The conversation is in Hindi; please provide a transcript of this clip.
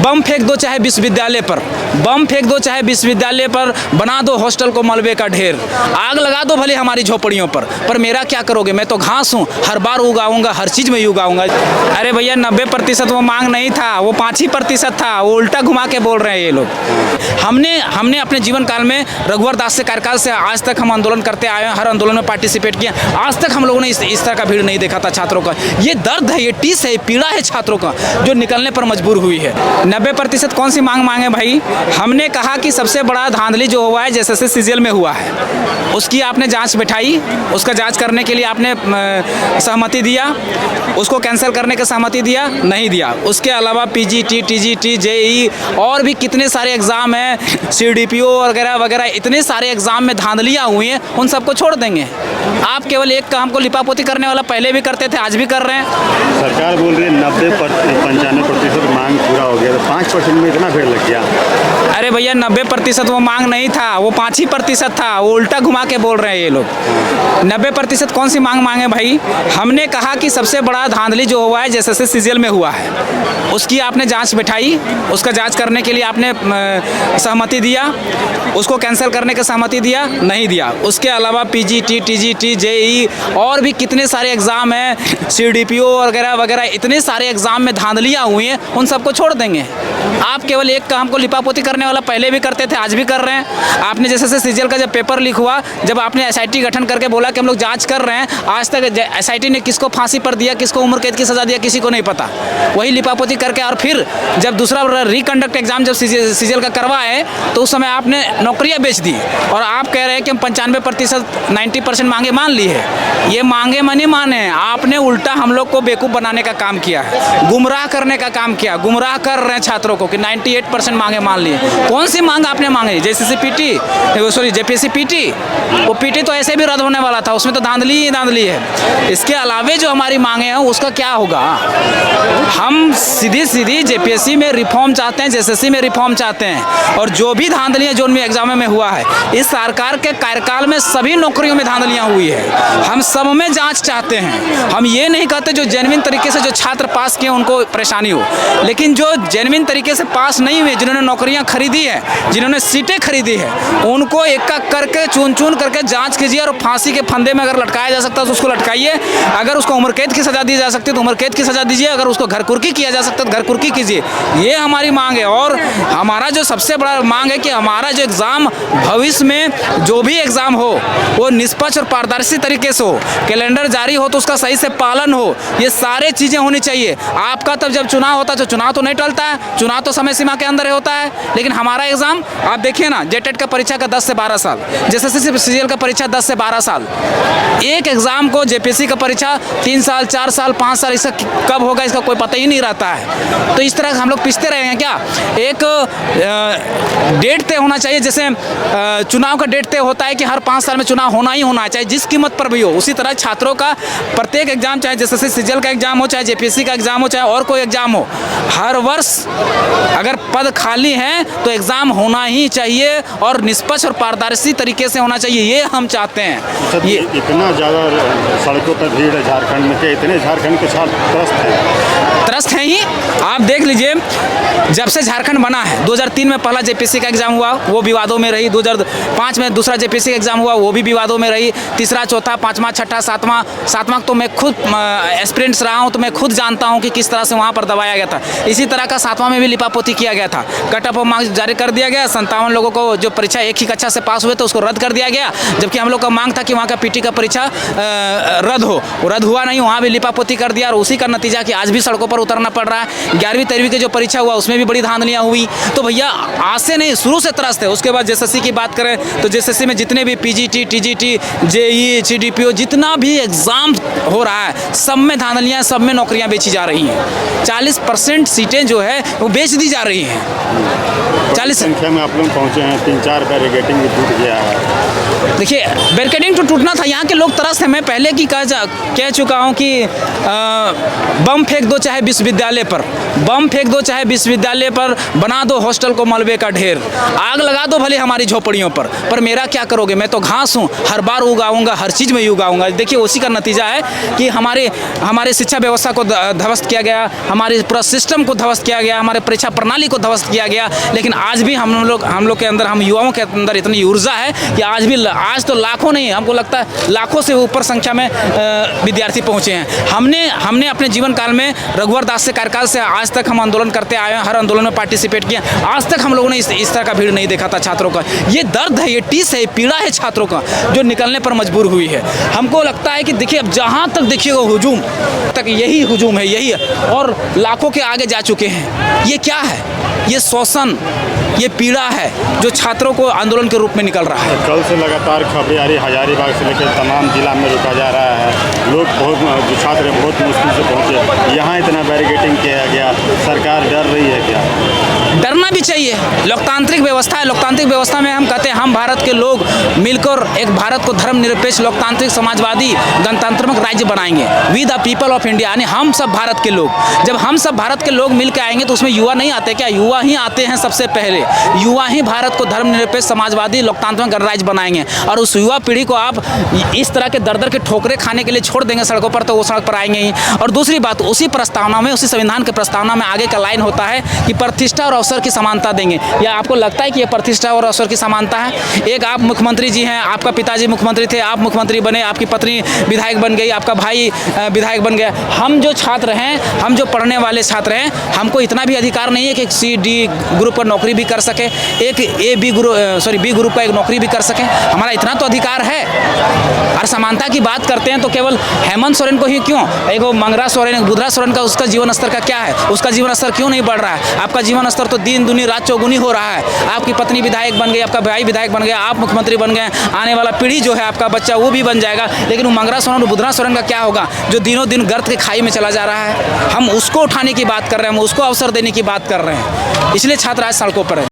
बम फेंक दो चाहे विश्वविद्यालय पर, बम फेंक दो चाहे विश्वविद्यालय पर, बना दो हॉस्टल को मलबे का ढेर, आग लगा दो भले हमारी झोपड़ियों पर मेरा क्या करोगे? मैं तो घास हूँ, हर बार उगाऊंगा, हर चीज़ में उगाऊंगा। अरे भैया 90% वो मांग नहीं था, वो 5% था, वो उल्टा घुमा के बोल रहे हैं ये लोग। हमने अपने जीवन काल में रघुवर दास से कार्यकाल से आज तक हम आंदोलन करते आए हैं, हर आंदोलन में पार्टिसिपेट किया, आज तक हम लोगों ने इस तरह का भीड़ नहीं देखा था छात्रों का। ये दर्द है, ये टीस है, पीड़ा है छात्रों का जो निकलने पर मजबूर हुई है। 90% कौन सी मांग मांगे भाई? हमने कहा कि सबसे बड़ा धांधली जो हुआ है जैसे सीजीएल में हुआ है, उसकी आपने जांच बैठाई, उसका जांच करने के लिए आपने सहमति दिया, उसको कैंसिल करने की सहमति दिया, नहीं दिया। उसके अलावा पीजीटी, टीजीटी, जेई और भी कितने सारे एग्ज़ाम हैं, सीडीपीओ वगैरह वगैरह, इतने सारे एग्ज़ाम में धांधलियाँ हुई हैं, उन सबको छोड़ देंगे। आप केवल एक काम को लिपापोती करने वाला पहले भी करते थे, आज भी कर रहे हैं। सरकार बोल रही है 95% मांग पूरा हो गया, तो 5% में इतना भीड़ लग गया। अरे भैया 90% वो मांग नहीं था, वो 5% था, वो उल्टा घुमा के बोल रहे हैं ये लोग। 90% कौन सी मांग मांगे भाई? हमने कहा कि सबसे बड़ा धांधली जो हुआ है जैसे सीजीएल में हुआ है, उसकी आपने जांच बैठाई, उसका जांच करने के लिए आपने सहमति दिया, उसको कैंसिल करने की सहमति दिया, नहीं दिया। उसके अलावा पीजीटी, टीजीटी, जेई और भी कितने सारे एग्ज़ाम हैं, सीडीपीओ वगैरह वगैरह, इतने सारे एग्ज़ाम में धांधलियाँ हुई हैं, उन सबको छोड़ देंगे। आप केवल एक काम को लिपापोती करने वाला पहले भी करते थे, आज भी कर रहे हैं। आपने जैसे सीजीएल का जब पेपर लीक हुआ, जब आपने एसआईटी गठन करके बोला कि हम लोग जांच कर रहे हैं, आज तक एसआईटी ने किसको फांसी पर दिया, किसको उम्र कैद की सज़ा दिया, किसी को नहीं पता। वही लिपापोती करके और फिर जब दूसरा रिकंडक्ट एग्जाम जब सीजीएल का करवाए तो उस समय आपने नौकरियां बेच दी और आप कह रहे हैं कि हम 95% 90% मांगे मान ली है। ये मांगे मनी माने, आपने उल्टा हम लोग को बेवकूफ़ बनाने का काम किया है, गुमराह करने का काम किया, गुमराह कर रहे हैं छात्रों को कि 98% मांगे मान लिए। कौन सी मांग आपने मांगी? जेपीएससी पीटी, वो पीटी तो ऐसे भी रद्द होने वाला था, उसमें तो धांधली ही धांधली है। इसके अलावे जो हमारी मांगे हैं उसका क्या होगा? हम सीधी जेपीएससी में रिफॉर्म चाहते हैं, जेएसएससी में रिफॉर्म चाहते हैं, और जो भी धांधलियाँ जो उनमें एग्जाम में हुआ है, इस सरकार के कार्यकाल में सभी नौकरियों में धांधलियाँ हुई है। हम सब में जांच चाहते हैं। हम ये नहीं कहते जो जेन्युइन तरीके से जो छात्र पास किए उनको परेशानी हो, लेकिन जो जेन्युइन तरीके से पास नहीं हुए, जिन्होंने नौकरियाँ खरीदी है, जिन्होंने सीटें खरीदी है, उनको एक एक करके चुन करके जाँच कीजिए और फांसी के फंदे में अगर लटकाया जा सकता है तो उसको लटकाइए। अगर उसको उम्र कैद की सज़ा दी जा सकती है तो उम्र कैद की सज़ा दीजिए। अगर उसको घर कुर्की किया जा सकता है तो घर कुर्की कीजिए। ये हमारी मांग है। और हमारा जो सबसे बड़ा मांग है कि हमारा जो एग्ज़ाम भविष्य में जो भी एग्ज़ाम हो वो निष्पक्ष और पारदर्शी तरीके से हो, कैलेंडर जारी हो तो उसका सही से पालन हो, ये सारे चीज़ें होनी चाहिए। आपका तब जब चुनाव होता है तो चुनाव तो नहीं टलता है, चुनाव तो समय सीमा के अंदर होता है, लेकिन हमारा एग्ज़ाम आप देखिए ना, जेटेट का परीक्षा का 10 से 12 साल, जेएसएससी सीजीएल का परीक्षा 10 से 12 साल, एक एग्ज़ाम को जेपीएससी का परीक्षा 3 साल 4 साल 5 साल, इसका कब होगा इसका कोई पता ही नहीं रहता है। तो इस तरह हम लोग पिसते रहेंगे क्या? एक डेट तय होना चाहिए, जैसे चुनाव का डेट तय होता है कि हर 5 साल में चुनाव होना ही होना है, चाहे जिस कीमत पर भी हो। उसी तरह छात्रों का प्रत्येक एग्जाम, चाहे जैसे सीजीएल का एग्जाम हो, चाहे जेपीएससी का एग्जाम हो, चाहे और कोई एग्जाम हो, हर वर्ष अगर पद खाली हैं तो एग्जाम होना ही चाहिए और निष्पक्ष और पारदर्शी तरीके से होना चाहिए। ये हम चाहते हैं। ये इतना ज़्यादा सड़कों पर भीड़ है झारखंड में, के इतने झारखंड के छात्र त्रस्त हैं ही। आप देख लीजिए, जब से झारखंड बना है, 2003 में पहला जेपीएससी का एग्जाम हुआ, वो विवादों में रही। 2005 में दूसरा जेपीएससी का एग्जाम हुआ, वो भी विवादों में रही। तीसरा, चौथा, पाँचवा, छठा, सातवां तो मैं खुद एस्पिरेंट्स रहा हूँ, तो मैं खुद जानता हूँ कि किस तरह से वहाँ पर दबाया गया था। इसी तरह का 7वां में भी लिपापोती किया गया था। कट ऑफ मार्क्स जारी कर दिया गया, 57 लोगों को जो परीक्षा एक ही कक्षा से पास हुए तो उसको रद्द कर दिया गया, जबकि हम लोग का मांग था कि वहाँ का पीटी का परीक्षा रद्द हो। रद्द हुआ नहीं, वहाँ भी लिपापोती कर दिया, और उसी का नतीजा कि आज भी सड़कों पर उतरना पड़ रहा है। 11वीं 13वीं की जो परीक्षा हुआ उसमें भी बड़ी धांधलियाँ हुई। तो भैया आज से नहीं, शुरू से त्रस्त है। उसके बाद जेएसएससी की बात करें तो जेएसएससी में जितने भी पीजीटी, टीजीटी, जेई, सीडीपीओ, जितना भी एग्ज़ाम हो रहा है, सब में धांधलियाँ, सब में नौकरियाँ बेची जा रही हैं। 40% सीटें जो है वो बेच दी जा रही हैं। 40 संख्या में आप लोग पहुँचे हैं, 3-4 बैरिकेडिंग भी टूट गया है। देखिए, बैरिकेडिंग तो टूटना था, यहाँ के लोग तरस हैं। मैं पहले की कह चुका हूँ कि बम फेंक दो चाहे चाहे विश्वविद्यालय पर, बम फेंक दो चाहे विश्वविद्यालय पर, बना दो हॉस्टल को मलबे का ढेर, आग लगा दो भले हमारी झोपड़ियों पर मेरा क्या करोगे? मैं तो घास हूँ, हर बार उगाऊंगा, हर चीज़ में उगाऊंगा। देखिए उसी का नतीजा है कि हमारे शिक्षा व्यवस्था को ध्वस्त किया गया, हमारे पूरा सिस्टम को ध्वस्त किया गया, हमारे परीक्षा प्रणाली को ध्वस्त किया गया। लेकिन आज भी हम लोग के अंदर, हम युवाओं के अंदर इतनी ऊर्जा है कि आज तो लाखों नहीं, हमको लगता है लाखों से ऊपर संख्या में विद्यार्थी पहुँचे हैं। हमने अपने जीवन काल में रघुवर दास से कार्यकाल से आज तक हम आंदोलन करते आए हैं, हर आंदोलन में पार्टिसिपेट किया, आज तक हम लोगों ने इस तरह का भीड़ नहीं देखा था छात्रों का। ये दर्द है, ये टीस है, पीड़ा है छात्रों का, जो निकलने पर मजबूर हुई है। हमको लगता है कि देखिए अब जहाँ तक देखिएगा हुजूम तक यही हुजूम है, यही है, और लाखों के आगे जा चुके हैं। ये क्या है? ये शोषण, ये पीड़ा है जो छात्रों को आंदोलन के रूप में निकल रहा है। कल से लगातार खबरें आ रही, हजारीबाग से लेकर तमाम जिला में रुका जा रहा है, लोग जो छात्र बहुत मुश्किल से पहुँचे, यहाँ इतना बैरिकेडिंग किया गया, सरकार डर रही है क्या? डरना भी चाहिए, लोकतांत्रिक व्यवस्था है। लोकतांत्रिक व्यवस्था में हम कहते हैं हम भारत के लोग मिलकर एक भारत को धर्मनिरपेक्ष, लोकतांत्रिक, समाजवादी, गणतंत्रात्मक राज्य बनाएंगे। We the people of India, यानी हम सब भारत के लोग। जब हम सब भारत के लोग मिल के आएंगे तो उसमें युवा नहीं आते क्या? युवा ही आते हैं सबसे पहले। युवा ही भारत को धर्मनिरपेक्ष, समाजवादी, लोकतांत्रिक गणराज्य बनाएंगे। और उस युवा पीढ़ी को आप इस तरह के दर के ठोकरे खाने के लिए छोड़ देंगे सड़कों पर, तो वो सड़क पर आएंगे ही। और दूसरी बात, उसी प्रस्तावना में, उसी संविधान के प्रस्तावना में आगे का लाइन होता है कि प्रतिष्ठा और अवसर की समानता देंगे। या आपको लगता है कि ये प्रतिष्ठा और अवसर की समानता है? एक आप मुख्यमंत्री जी हैं, आपका पिताजी मुख्यमंत्री थे, आप मुख्यमंत्री बने, आपकी पत्नी विधायक बन गई, आपका भाई विधायक बन गया। हम जो छात्र हैं, हम जो पढ़ने वाले छात्र हैं, हमको इतना भी अधिकार नहीं है कि एक CD ग्रुप पर नौकरी भी कर सके, एक बी ग्रुप का एक नौकरी भी कर सके। हमारा इतना तो अधिकार है। और समानता की बात करते हैं तो केवल हेमंत सोरेन को ही क्यों, एक मंगरा सोरेन, एक बुधरा सोरेन का, उसका जीवन स्तर का क्या है? उसका जीवन स्तर क्यों नहीं बढ़ रहा है? आपका जीवन स्तर तो दिन दुनी रात चौगुनी हो रहा है। आपकी पत्नी विधायक बन गई, आपका भाई विधायक बन गया, आप मुख्यमंत्री बन गए, आने वाला पीढ़ी जो है आपका बच्चा वो भी बन जाएगा। लेकिन वो मंगरा सोरेन और बुधरा सोरेन का क्या होगा जो दिनों दिन गर्त के खाई में चला जा रहा है? हम उसको उठाने की बात कर रहे हैं, हम उसको अवसर देने की बात कर रहे हैं। इसलिए छात्र आज सड़कों पर है।